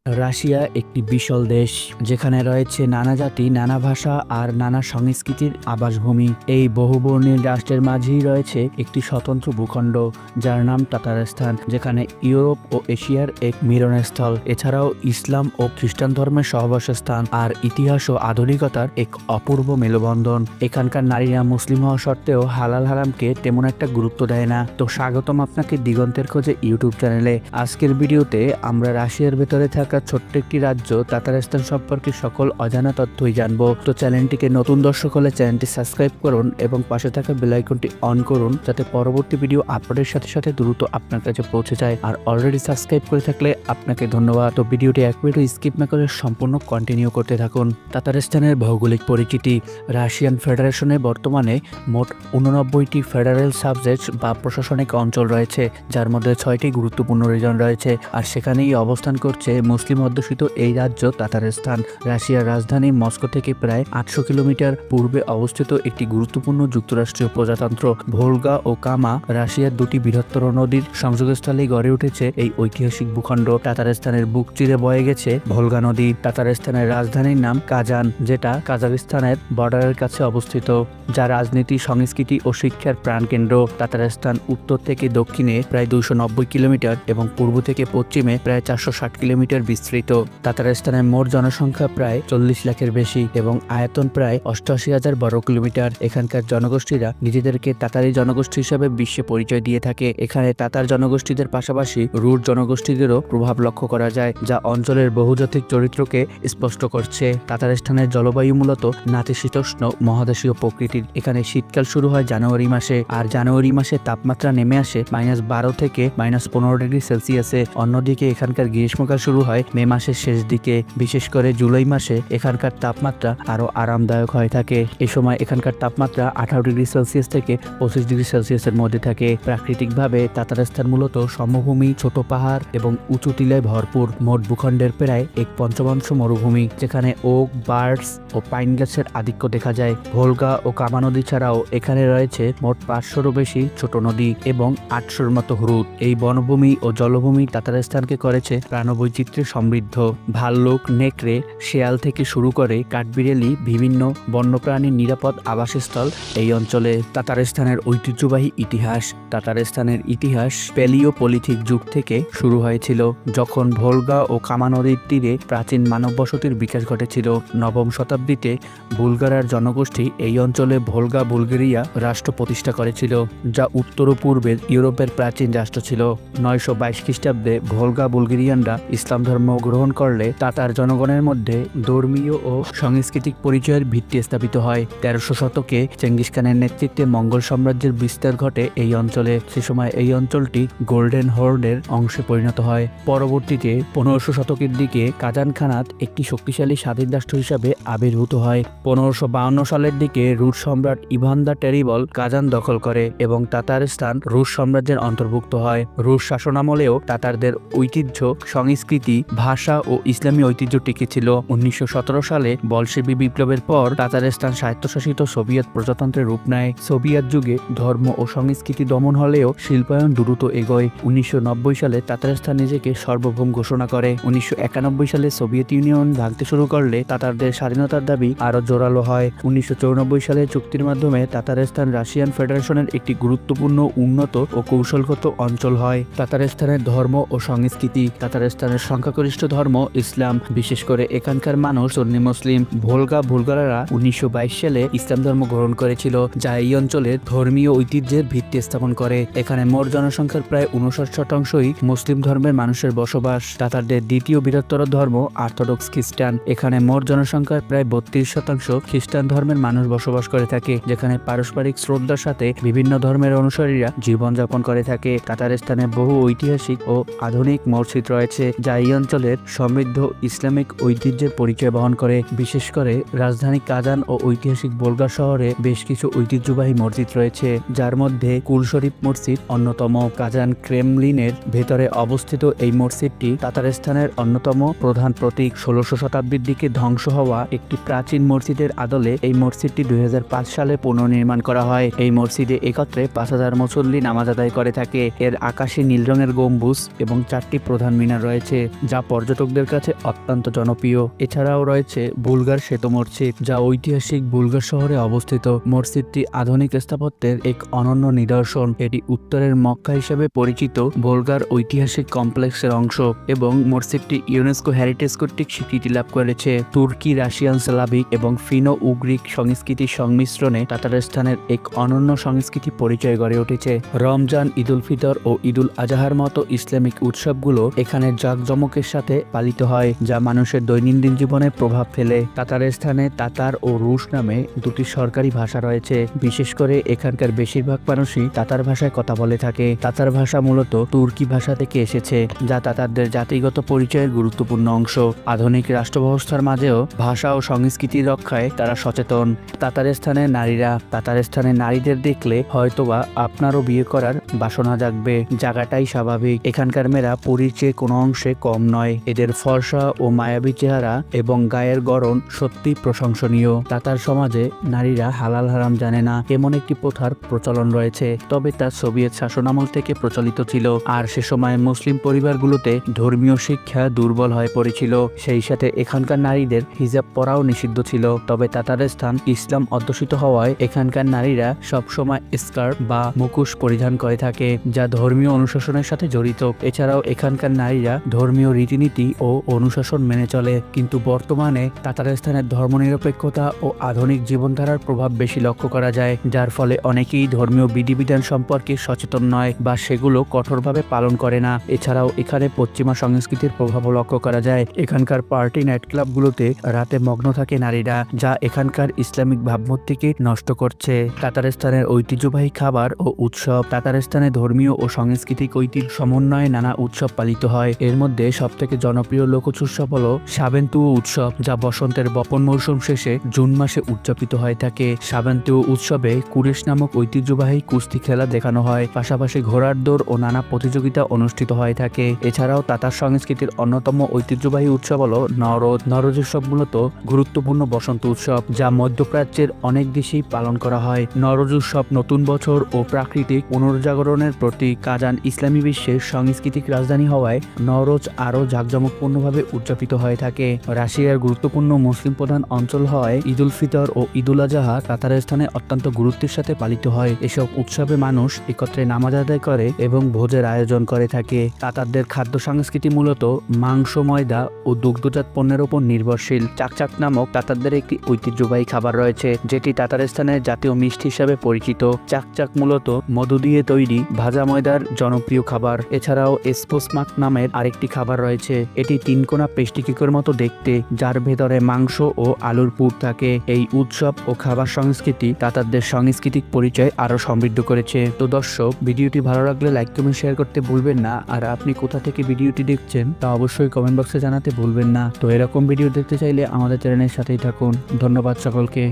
Russia একটি বিশাল দেশ, যেখানে রয়েছে নানা জাতি, নানা ভাষা আর নানা সংস্কৃতির আবাসভূমি। এই বহুবর্ণীল রাষ্ট্রের মাঝেই রয়েছে একটি স্বতন্ত্র ভূখণ্ড, যার নাম তাতারস্তান, যেখানে ইউরোপ ও এশিয়ার এক মিলনস্থল। এছাড়াও ইসলাম ও খ্রিস্টান ধর্মের সহবাসস্থান আর ইতিহাস ও আধুনিকতার এক অপূর্ব মেলবন্ধন। এখানকার নারীরা মুসলিম হওয়া সত্ত্বেও হালাল হারামকে তেমন একটা গুরুত্ব দেয় না। তো স্বাগতম আপনাকে দিগন্তের খোঁজে ইউটিউব চ্যানেলে। আজকের ভিডিওতে আমরা রাশিয়ার ভেতরে থাকা ছোট্ট একটি রাজ্য তাতারস্তান সম্পর্কে সকল অজানা তথ্যই জানবো। তো চ্যানেলটিকে নতুন দর্শক হলে চ্যানেলটি সাবস্ক্রাইব করুন এবং পাশে থাকা বেল আইকনটি অন করুন, যাতে পরবর্তী ভিডিও আপলোডের সাথে সাথে দ্রুত আপনার কাছে পৌঁছে যায়। আর অলরেডি সাবস্ক্রাইব করে থাকলে আপনাকে ধন্যবাদ। তো ভিডিওটি এক মিনিটও স্কিপ না করে সম্পূর্ণ কন্টিনিউ করতে থাকুন। তাতারস্তানের ভৌগোলিক পরিচিতি। রাশিয়ান ফেডারেশনে বর্তমানে মোট 89টি ফেডারেল সাবজেক্ট বা প্রশাসনিক অঞ্চল রয়েছে, যার মধ্যে 6টি গুরুত্বপূর্ণ রিজন রয়েছে, আর সেখানেই অবস্থান করছে মুসলিম অধ্যুষিত এই রাজ্য তাতারস্তান। রাশিয়ার রাজধানী মস্কো থেকে প্রায় 800 কিলোমিটার পূর্বে অবস্থিত একটি গুরুত্বপূর্ণ যুক্তরাষ্ট্রীয় প্রজাতন্ত্র। ভোলগা ও কামা রাশিয়ার দুটি বৃহত্তর নদীর সংযোগস্থলে গড়ে উঠেছে এই ঐতিহাসিক ভূখণ্ড। তাতারস্তানের বুক চিরে বয়ে গেছে ভোলগা নদী। তাতারস্তানের রাজধানীর নাম কাজান, যেটা কাজাখস্তানের বর্ডারের কাছে অবস্থিত, যা রাজনীতি, সংস্কৃতি ও শিক্ষার প্রাণকেন্দ্র। তাতারস্তান উত্তর থেকে দক্ষিণে প্রায় 290 কিলোমিটার এবং পূর্ব থেকে পশ্চিমে প্রায় 460 কিলোমিটার বিস্তৃত। তাতারস্তানের মোট জনসংখ্যা প্রায় 40 লাখের বেশি এবং আয়তন প্রায় 88,000 বর্গ কিলোমিটার। এখানকার জনগোষ্ঠীরা নিজেদেরকে তাতারি জনগোষ্ঠী হিসেবে বিশ্বে পরিচয় দিয়ে থাকে। এখানে তাতার জনগোষ্ঠীদের পাশাপাশি রুট জনগোষ্ঠীদেরও প্রভাব লক্ষ্য করা যায়, যা অঞ্চলের বহুজাতিক চরিত্রকে স্পষ্ট করছে। তাতারস্তানের জলবায়ু মূলত নাতিশীতোষ্ণ মহাদেশীয় প্রকৃতির। এখানে শীতকাল শুরু হয় জানুয়ারি মাসে, আর জানুয়ারি মাসে তাপমাত্রা নেমে আসে -12 থেকে -15 ডিগ্রি সেলসিয়াসে। অন্যদিকে এখানকার গ্রীষ্মকাল শুরু হয় মে মাসের শেষ দিকে। বিশেষ করে জুলাই মাসে এখানকার তাপমাত্রা আরো আরামদায়ক হয়ে থাকে। এই সময় এখানকার তাপমাত্রা 18 ডিগ্রি সেলসিয়াস থেকে 25 ডিগ্রি সেলসিয়াসের মধ্যে থাকে। প্রাকৃতিকভাবে তাতারস্তান মূলত সমভূমি, ছোট পাহাড় এবং উঁচু টিলায় ভরপুর। মোট ভূখণ্ডের প্রায় 1/5 মরুভূমি, যেখানে ওক, বার্ডস ও পাইন গাছের আধিক্য দেখা যায়। ভোলগা ও কামা নদী ছাড়াও এখানে রয়েছে মোট 500-ও বেশি ছোট নদী এবং 800-র মতো হ্রদ। এই বনভূমি ও জলভূমি তাতারস্তানকে করেছে প্রাণবৈচিত্র্যে সমৃদ্ধ। ভাল্লুক, নেকড়ে, শেয়াল থেকে শুরু করে কাঠবিড়ালি, বিভিন্ন বন্যপ্রাণীর নিরাপদ আবাসস্থল এই অঞ্চলে। তাতারস্তানের ঐতিহ্যবাহী ইতিহাস। তাতারস্তানের ইতিহাস প্যালিওপলিথিক যুগ থেকে শুরু হয়েছিল, যখন ভোলগা ও কামা নদীর তীরে প্রাচীন মানব বসতির বিকাশ ঘটেছিল। নবম শতাব্দীতে বুলগারার জনগোষ্ঠী এই অঞ্চলে ভোলগা বুলগেরিয়া রাষ্ট্র প্রতিষ্ঠা করেছিল, যা উত্তর ও পূর্বের ইউরোপের প্রাচীন রাষ্ট্র ছিল। 922 খ্রিস্টাব্দে ভোলগা বুলগেরিয়ানরা ইসলাম ধর্ম গ্রহণ করলে তাতার জনগণের মধ্যে ধর্মীয় ও সাংস্কৃতিক পরিচয়ের ভিত্তি স্থাপিত হয়। 1300 শতকে চেঙ্গিস খানের নেতৃত্বে মঙ্গল সাম্রাজ্যের বিস্তার ঘটে এই অঞ্চলে। সে সময় এই অঞ্চলটি গোল্ডেন হর্নের অংশে পরিণত হয়। পরবর্তীতে 1500 শতকের দিকে কাজান খানাত একটি শক্তিশালী স্বাধীন রাষ্ট্র হিসাবে আবির্ভূত হয়। 1552 সালের দিকে রুশ সম্রাট ইভান দ্য টেরিবল কাজান দখল করে এবং তাতারস্তান রুশ সাম্রাজ্যের অন্তর্ভুক্ত হয়। রুশ শাসনামলেও তাতারদের ঐতিহ্য, সংস্কৃতি, ভাষা ও ইসলামী ঐতিহ্য টিকেছিল। 1917 সালে বলশেভি বিপ্লবের পর তাতারস্তান স্বায়ত্তশাসিত সোভিয়েত প্রজাতন্ত্রের রূপ নেয়। সোভিয়েত যুগে ধর্ম ও সংস্কৃতি দমন হলেও শিল্পায়ন দ্রুত এগোয়। 1990 সালে তাতারস্তান নিজেকে সার্বভৌম ঘোষণা করে। 1991 সালে সোভিয়েত ইউনিয়ন ভাঙতে শুরু করলে তাতারদের স্বাধীনতার দাবি আরো জোরালো হয়। 1994 সালে চুক্তির মাধ্যমে তাতারস্তান রাশিয়ান ফেডারেশনের একটি গুরুত্বপূর্ণ, উন্নত ও কৌশলগত অঞ্চল হয়। তাতারস্তানের ধর্ম ও সংস্কৃতি। তাতারস্তানের সংখ্যাগরিষ্ঠ ধর্ম ইসলাম, বিশেষ করে এখানকার মানুষ সুন্নি মুসলিম। ভোলগা বুলগারারা 1922 সালে ইসলাম ধর্ম গ্রহণ করেছিল, যা এই অঞ্চলের ধর্মীয় ঐতিহ্যের ভিত্তি স্থাপন করে। এখানে মোট জনসংখ্যার প্রায় 59%ই মুসলিম ধর্মের মানুষের বসবাস। তাতারদের দ্বিতীয় বৃহত্তর ধর্ম অর্থোডক্স খ্রিস্টান। এখানে মোট জনসংখ্যার প্রায় 32% খ্রিস্টান ধর্মের মানুষ বসবাস করে থাকে, যেখানে পারস্পরিক শ্রদ্ধার সাথে বিভিন্ন ধর্মের অনুসারীরা জীবনযাপন করে থাকে। তাতারস্তানে বহু ঐতিহাসিক ও আধুনিক মসজিদ রয়েছে, যা এই অঞ্চলের সমৃদ্ধ ইসলামিক ঐতিহ্যের পরিচয় বহন করে। বিশেষ করে রাজধানী কাজান ও ঐতিহাসিক বোলগা শহরে বেশ কিছু ঐতিহ্যবাহী মসজিদ রয়েছে, যার মধ্যে কুল শরীফ মসজিদ অন্যতম। কাজান ক্রেমলিনের ভেতরে অবস্থিত এই মসজিদটি তাতারস্তানের অন্যতম প্রধান প্রতীক। 1600 শতাব্দীর দিকে ধ্বংস হওয়া একটি প্রাচীন মসজিদের আদলে এই মসজিদটি 2005 সালে পুনর্নির্মাণ করা হয়। এই মসজিদে একত্রে 5000 মুসল্লি নামাজ আদায় করে থাকে। এর আকাশী নীল রঙের গম্বুজ এবং 4টি প্রধান মিনার রয়েছে, যা যা পর্যটকদের কাছে অত্যন্ত জনপ্রিয়। এছাড়াও রয়েছে বুলগার সেতু মসজিদ, যা ঐতিহাসিক বুলগার শহরে অবস্থিত। মসজিদটি আধুনিক স্থাপত্যের এক অনন্য নিদর্শন। এটি উত্তরের মক্কা হিসেবে পরিচিত বুলগার ঐতিহাসিক কমপ্লেক্সের অংশ এবং মসজিদটি ইউনেস্কো হেরিটেজ কর্তৃক স্বীকৃতি লাভ করেছে। তুর্কি, রাশিয়ান, স্লাভিক এবং ফিনো উগ্রিক সংস্কৃতির সংমিশ্রণে তাতারস্তানের এক অনন্য সংস্কৃতি পরিচয় গড়ে উঠেছে। রমজান, ঈদুল ফিতর ও ঈদুল আজহার মতো ইসলামিক উৎসবগুলো এখানে জাঁকজমকের সাথে পালিত হয়, যা মানুষের দৈনন্দিন জীবনে প্রভাব ফেলে। তাতারস্তানে তাতার ও রুশ নামে দুটি সরকারি ভাষা রয়েছে। বিশেষ করে এখানকার বেশিরভাগ মানুষই তাতার ভাষায় কথা বলে থাকে। তাতার ভাষা মূলত তুর্কি ভাষা থেকে এসেছে, যা তাতারদের জাতিগত পরিচয়ের গুরুত্বপূর্ণ অংশ। আধুনিক রাষ্ট্র ব্যবস্থার মাঝেও ভাষা ও সংস্কৃতি রক্ষায় তারা সচেতন। তাতারস্তানের নারীরা, তাতারস্তানের নারীদের দেখলে হয়তোবা আপনারও বিয়ে করার বাসনা জাগবে। জায়গাটাই স্বাভাবিক। এখানকার মেয়েরা পুরীর চেয়ে কোনো অংশে কম নয়। এদের ফর্সা ও মায়াবী চেহারা এবং গায়ের গড়ন সত্যি প্রশংসনীয়। তাতার সমাজে নারীরা হালাল হারাম জানে না এমন একটি প্রথার প্রচলন রয়েছে, তবে তা সোভিয়েত শাসনামল থেকে প্রচলিত ছিল। আর সে সময় মুসলিম পরিবারগুলোতে ধর্মীয় শিক্ষা দুর্বল হয়ে পড়েছিল। সেই সাথে এখানকার নারীদের হিজাব পরাও নিষিদ্ধ ছিল। তবে তাতারস্তান ইসলাম অধ্যুষিত হওয়ায় এখানকার নারীরা সবসময় স্কার্ট বা মুখোশ পরিধান করে থাকে, যা ধর্মীয় অনুশাসনের সাথে জড়িত। এছাড়াও এখানকার নারীরা ধর্মীয় রীতিনীতি ও অনুশাসন মেনে চলে। কিন্তু বর্তমানে তাতারস্তানের ধর্মনিরপেক্ষতা ও আধুনিক জীবনধারার প্রভাব বেশি লক্ষ্য করা যায়, যার ফলে অনেকেই ধর্মীয় বিধিবিধান সম্পর্কে সচেতন নয় বা সেগুলো কঠোরভাবে পালন করে না। এছাড়াও এখানে পশ্চিমা সংস্কৃতির প্রভাবও লক্ষ্য করা যায়। এখানকার পার্টি নাইট ক্লাবগুলোতে রাতে মগ্ন থাকে নারীরা, যা এখানকার ইসলামিক ভাবমূর্তিকে নষ্ট করছে। তাতারস্তানের ঐতিহ্যবাহী খাবার ও উৎসব। তাতারস্তানে ধর্মীয় ও সাংস্কৃতিক ঐতিহ্য সমন্বয়ে নানা উৎসব পালিত হয়। এর মধ্যে সবথেকে জনপ্রিয় লোকোৎসব হলো সাবেন্তুও উৎসব, যা বসন্তের বপন মৌসুম শেষে জুন মাসে উদযাপিত হয়ে থাকে। সাবেন্তুও উৎসবে কুরেশ নামক ঐতিহ্যবাহী কুস্তি খেলা দেখানো হয়। পাশাপাশি ঘোড়ার দৌড় ও নানা প্রতিযোগিতা অনুষ্ঠিত হয়ে থাকে। এছাড়াও তাতার সংস্কৃতির অন্যতম ঐতিহ্যবাহী উৎসব হলো নওরোজ। নওরোজ উৎসব মূলত গুরুত্বপূর্ণ বসন্ত উৎসব, যা মধ্যপ্রাচ্যের অনেক দেশেই পালন করা হয়। নওরোজ উৎসব নতুন বছর ও প্রাকৃতিক পুনর্জাগরণের প্রতীক। কাজান ইসলামী বিশ্বের সাংস্কৃতিক রাজধানী হওয়ায় নওরোজ আরও জাঁকজমকপূর্ণভাবে উদযাপিত হয়ে থাকে। রাশিয়ার গুরুত্বপূর্ণ মুসলিম প্রধান অঞ্চল হওয়ায় ঈদুল ফিতর ও ঈদুল আজহা তাতারস্তানে অত্যন্ত গুরুত্বের সাথে পালিত হয়। এসব উৎসবে মানুষ একত্রে নামাজ আদায় করে এবং ভোজের আয়োজন করে থাকে। তাতারদের খাদ্য সংস্কৃতি মূলত মাংস, ময়দা ও দুগ্ধজাত পণ্যের উপর নির্ভরশীল। চাকচাক নামক তাতারদের একটি ঐতিহ্যবাহী খাবার রয়েছে, যেটি তাতারস্তানের জাতীয় মিষ্টি হিসাবে পরিচিত। চাকচাক মূলত মধু দিয়ে তৈরি ভাজা ময়দার জনপ্রিয় খাবার। এছাড়াও এসপোসমাক নামের আরেকটি খাবার রয়েছে। এটি তিনকোনা পেস্ট্রি কেকের মতো দেখতে, যার ভেতরে মাংস ও আলুর পুর থাকে। এই উৎসব ও খাবার সংস্কৃতি তাতারদের সাংস্কৃতিক পরিচয় আরো সমৃদ্ধ করেছে। তো দর্শক, ভিডিওটি ভালো লাগলে লাইক, কমেন্ট, শেয়ার করতে ভুলবেন না। আর আপনি কোথা থেকে ভিডিওটি দেখছেন তা অবশ্যই কমেন্ট বক্সে জানাতে ভুলবেন না। তো এরকম ভিডিও দেখতে চাইলে আমাদের চ্যানেলের সাথেই থাকুন। ধন্যবাদ সকলকে।